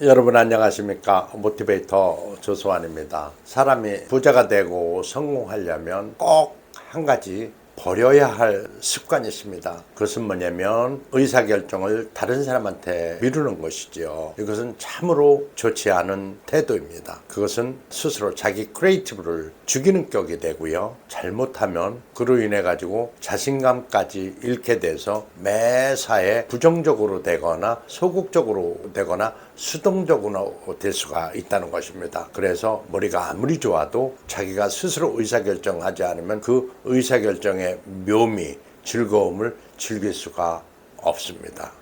여러분 안녕하십니까? 모티베이터 조수환입니다. 사람이 부자가 되고 성공하려면 꼭 한 가지 버려야 할 습관이 있습니다. 그것은 뭐냐면 의사결정을 다른 사람한테 미루는 것이지요. 이것은 참으로 좋지 않은 태도입니다. 그것은 스스로 자기 크리에이티브를 죽이는 격이 되고요. 잘못하면 그로 인해 가지고 자신감까지 잃게 돼서 매사에 부정적으로 되거나 소극적으로 되거나 수동적으로 될 수가 있다는 것입니다. 그래서 머리가 아무리 좋아도 자기가 스스로 의사결정하지 않으면 그 의사결정의 묘미, 즐거움을 즐길 수가 없습니다.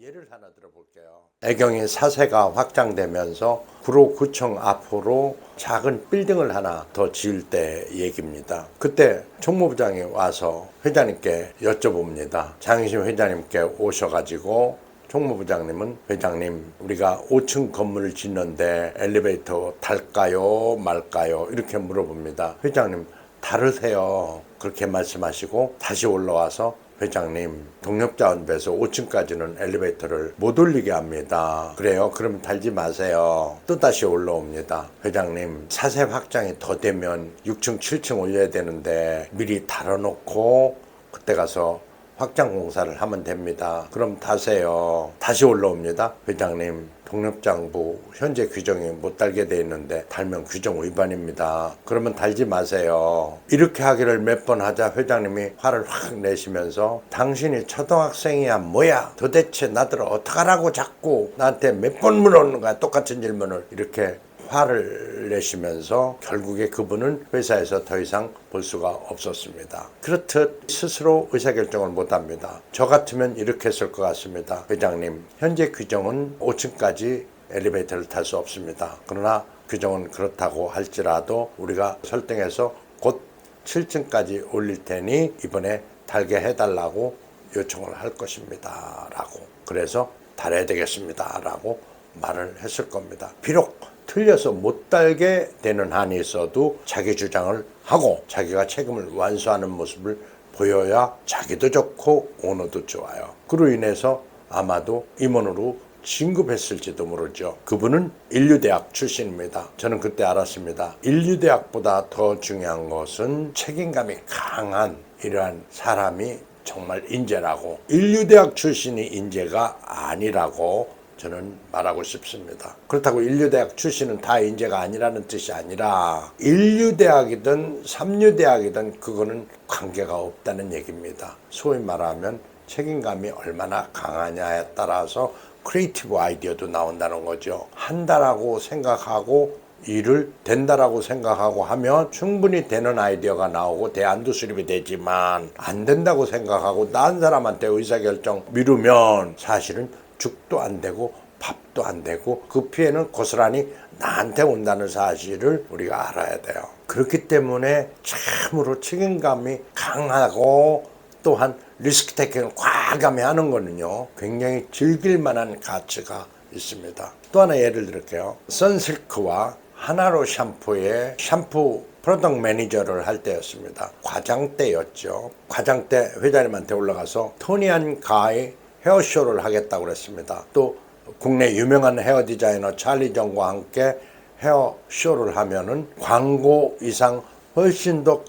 예를 하나 들어볼게요. 애경이 사세가 확장되면서 구로구청 앞으로 작은 빌딩을 하나 더 지을 때 얘기입니다. 그때 총무부장이 와서 회장님께 여쭤봅니다. 장희심 회장님께 오셔가지고 총무부장님은 회장님 우리가 5층 건물을 짓는데 엘리베이터 탈까요 말까요 이렇게 물어봅니다. 회장님 다르세요 그렇게 말씀하시고 다시 올라와서 회장님 동력자원부에서 5층까지는 엘리베이터를 못 올리게 합니다. 그래요? 그러면 달지 마세요. 또다시 올라옵니다. 회장님 사세 확장이 더 되면 6층 7층 올려야 되는데 미리 달아놓고 그때 가서 확장 공사를 하면 됩니다. 그럼 타세요. 다시 올라옵니다. 회장님 동력장부 현재 규정이 못 달게 돼 있는데 달면 규정 위반입니다. 그러면 달지 마세요. 이렇게 하기를 몇 번 하자 회장님이 화를 확 내시면서 당신이 초등학생이야 뭐야 도대체 나들 어떡하라고 자꾸 나한테 몇 번 물어보는 거야 똑같은 질문을 이렇게 화를 내시면서 결국에 그분은 회사에서 더 이상 볼 수가 없었습니다. 그렇듯 스스로 의사결정을 못합니다. 저 같으면 이렇게 했을 것 같습니다. 회장님 현재 규정은 5층까지 엘리베이터를 탈 수 없습니다. 그러나 규정은 그렇다고 할지라도 우리가 설득해서 곧 7층까지 올릴 테니 이번에 달게 해달라고 요청을 할 것입니다 라고 그래서 달아야 되겠습니다 라고 말을 했을 겁니다. 비록 틀려서 못 달게 되는 한이 있어도 자기 주장을 하고 자기가 책임을 완수하는 모습을 보여야 자기도 좋고 오너도 좋아요. 그로 인해서 아마도 임원으로 진급했을지도 모르죠. 그분은 인류대학 출신입니다. 저는 그때 알았습니다. 인류대학보다 더 중요한 것은 책임감이 강한 이러한 사람이 정말 인재라고 인류대학 출신이 인재가 아니라고 저는 말하고 싶습니다. 그렇다고 인류대학 출신은 다 인재가 아니라는 뜻이 아니라 인류대학이든 삼류대학이든 그거는 관계가 없다는 얘기입니다. 소위 말하면 책임감이 얼마나 강하냐에 따라서 크리에이티브 아이디어도 나온다는 거죠. 한다라고 생각하고 일을 된다라고 생각하고 하면 충분히 되는 아이디어가 나오고 대안도 수립이 되지만 안 된다고 생각하고 다른 사람한테 의사결정 미루면 사실은 죽도 안 되고 밥도 안 되고 그 피해는 고스란히 나한테 온다는 사실을 우리가 알아야 돼요. 그렇기 때문에 참으로 책임감이 강하고 또한 리스크 테이킹을 과감히 하는 거는요 굉장히 즐길 만한 가치가 있습니다. 또 하나 예를 들을게요. 선실크와 하나로 샴푸의 샴푸 프로덕트 매니저를 할 때였습니다. 과장 때였죠. 과장 때 회장님한테 올라가서 토니안 가이 헤어쇼를 하겠다고 그랬습니다. 또 국내 유명한 헤어 디자이너 찰리 정과 함께 헤어쇼를 하면은 광고 이상 훨씬 더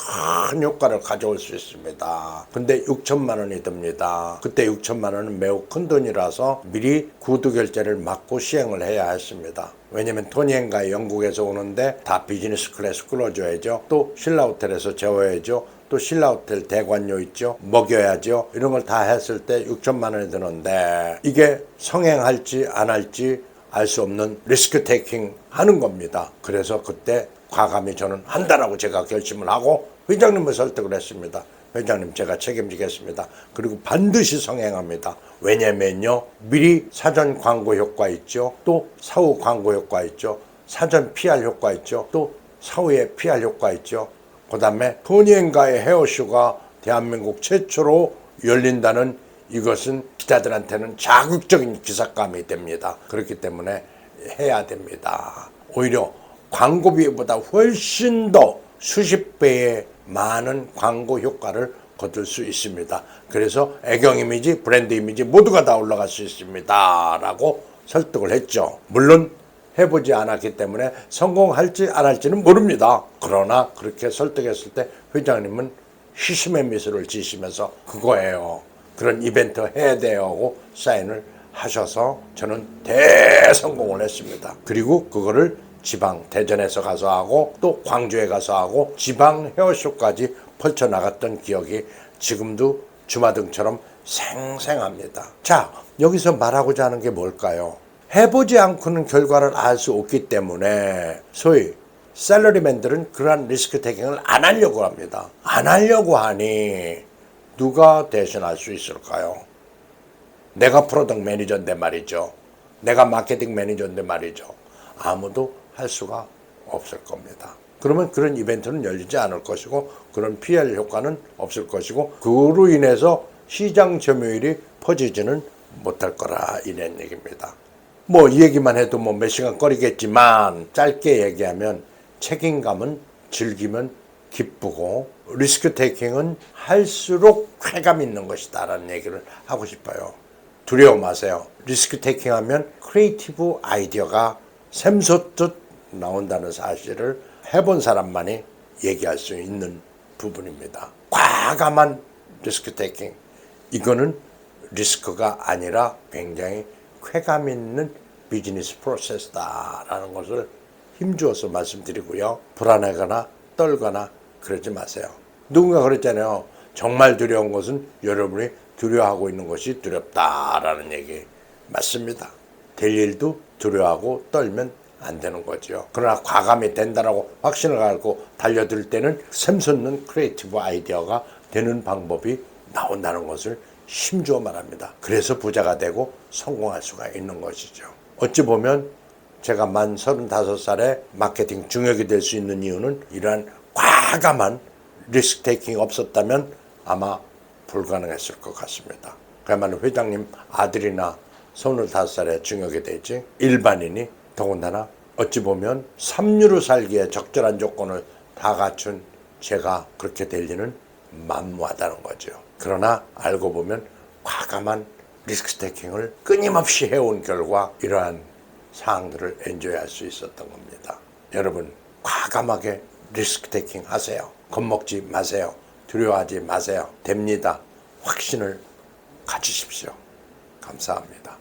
큰 효과를 가져올 수 있습니다. 근데 6천만 원이 듭니다. 그때 6천만 원은 매우 큰 돈이라서 미리 구두 결제를 막고 시행을 해야 했습니다. 왜냐면 토니앤가이 영국에서 오는데 다 비즈니스 클래스 끌어줘야죠. 또 신라호텔에서 재워야죠. 또 신라호텔 대관료 있죠. 먹여야죠. 이런 걸 다 했을 때 6천만 원이 드는데 이게 성행할지 안 할지 알 수 없는 리스크 테이킹 하는 겁니다. 그래서 그때 과감히 저는 한다라고 제가 결심을 하고 회장님을 설득을 했습니다. 회장님 제가 책임지겠습니다. 그리고 반드시 성행합니다. 왜냐면요 미리 사전 광고 효과 있죠. 또 사후 광고 효과 있죠. 사전 PR 효과 있죠. 또 사후에 PR 효과 있죠. 그 다음에 토니앤가의 헤어쇼가 대한민국 최초로 열린다는 이것은 기자들한테는 자극적인 기사감이 됩니다. 그렇기 때문에 해야 됩니다. 오히려 광고비보다 훨씬 더 수십 배의 많은 광고 효과를 거둘 수 있습니다. 그래서 애경 이미지, 브랜드 이미지 모두가 다 올라갈 수 있습니다 라고 설득을 했죠. 물론 해보지 않았기 때문에 성공할지 안 할지는 모릅니다. 그러나 그렇게 설득했을 때 회장님은 희심의 미소를 지시면서 그거예요, 그런 이벤트 해야 돼요 하고 사인을 하셔서 저는 대성공을 했습니다. 그리고 그거를 지방 대전에서 가서 하고 또 광주에 가서 하고 지방 헤어쇼까지 펼쳐나갔던 기억이 지금도 주마등처럼 생생합니다. 자, 여기서 말하고자 하는 게 뭘까요? 해보지 않고는 결과를 알 수 없기 때문에 소위 샐러리맨들은 그러한 리스크 테이킹을 안 하려고 합니다. 안 하려고 하니 누가 대신할 수 있을까요? 내가 프로덕트 매니저인데 말이죠. 내가 마케팅 매니저인데 말이죠. 아무도 할 수가 없을 겁니다. 그러면 그런 이벤트는 열리지 않을 것이고 그런 PR 효과는 없을 것이고 그로 인해서 시장 점유율이 퍼지지는 못할 거라 이런 얘기입니다. 뭐 이 얘기만 해도 뭐 몇 시간 거리겠지만 짧게 얘기하면 책임감은 즐기면 기쁘고 리스크 테이킹은 할수록 쾌감 있는 것이다 라는 얘기를 하고 싶어요. 두려워 마세요. 리스크 테이킹 하면 크리에이티브 아이디어가 샘솟듯 나온다는 사실을 해본 사람만이 얘기할 수 있는 부분입니다. 과감한 리스크 테이킹, 이거는 리스크가 아니라 굉장히 쾌감 있는 비즈니스 프로세스다라는 것을 힘주어서 말씀드리고요. 불안하거나 떨거나 그러지 마세요. 누군가 그랬잖아요. 정말 두려운 것은 여러분이 두려워하고 있는 것이 두렵다라는 얘기 맞습니다. 될 일도 두려워하고 떨면 안 되는 거죠. 그러나 과감히 된다라고 확신을 갖고 달려들 때는 샘솟는 크리에이티브 아이디어가 되는 방법이 나온다는 것을 힘주어 말합니다. 그래서 부자가 되고 성공할 수가 있는 것이죠. 어찌 보면 제가 만 35살에 마케팅 중역이 될 수 있는 이유는 이러한 과감한 리스크 테이킹이 없었다면 아마 불가능했을 것 같습니다. 그야말로 회장님 아들이나 25살에 중역이 되지 일반인이 더군다나 어찌 보면 삼류로 살기에 적절한 조건을 다 갖춘 제가 그렇게 될 리는 만무하다는 거죠. 그러나 알고 보면 과감한 리스크 테이킹을 끊임없이 해온 결과 이러한 사항들을 엔조이할 수 있었던 겁니다. 여러분 과감하게 리스크 테이킹 하세요. 겁먹지 마세요. 두려워하지 마세요. 됩니다. 확신을 가지십시오. 감사합니다.